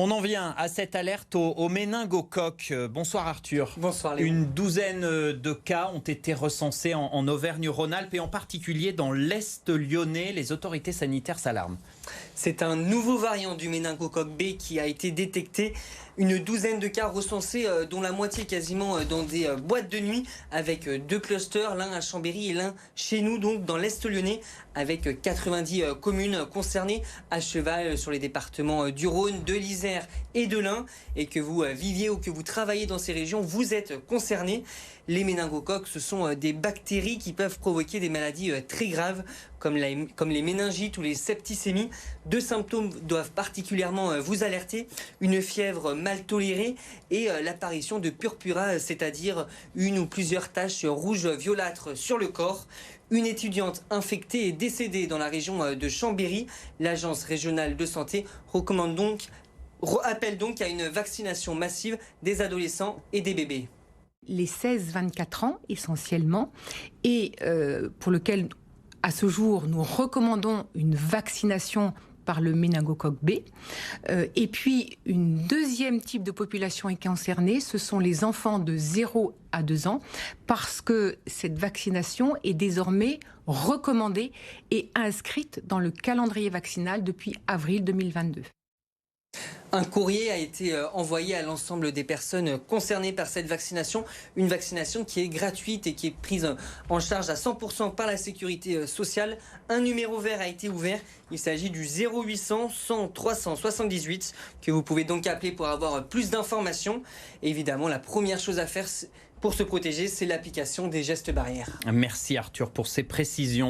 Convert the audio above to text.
On en vient à cette alerte au méningocoque. Bonsoir Arthur. Bonsoir Léon. Une douzaine de cas ont été recensés en Auvergne-Rhône-Alpes et en particulier dans l'Est lyonnais. Les autorités sanitaires s'alarment. C'est un nouveau variant du méningocoque B qui a été détecté. Une douzaine de cas recensés, dont la moitié quasiment dans des boîtes de nuit, avec 2 clusters, l'un à Chambéry et l'un chez nous, donc dans l'Est lyonnais, avec 90 communes concernées, à cheval sur les départements du Rhône, de l'Isère et de l'Ain. Et que vous viviez ou que vous travaillez dans ces régions, vous êtes concernés. Les méningocoques, ce sont des bactéries qui peuvent provoquer des maladies très graves, comme les méningites ou les septicémies. 2 symptômes doivent particulièrement vous alerter: une fièvre mal tolérée et l'apparition de purpura, c'est-à-dire une ou plusieurs taches rouges violâtres sur le corps. Une étudiante infectée est décédée dans la région de Chambéry. L'Agence régionale de santé appelle donc à une vaccination massive des adolescents et des bébés. Les 16-24 ans essentiellement, et pour lequel à ce jour nous recommandons une vaccination par le méningocoque B. Et puis une deuxième type de population est concernée, ce sont les enfants de 0 à 2 ans, parce que cette vaccination est désormais recommandée et inscrite dans le calendrier vaccinal depuis avril 2022. Un courrier a été envoyé à l'ensemble des personnes concernées par cette vaccination. Une vaccination qui est gratuite et qui est prise en charge à 100% par la sécurité sociale. Un numéro vert a été ouvert. Il s'agit du 0800 100 378 que vous pouvez donc appeler pour avoir plus d'informations. Évidemment, la première chose à faire pour se protéger, c'est l'application des gestes barrières. Merci Arthur pour ces précisions.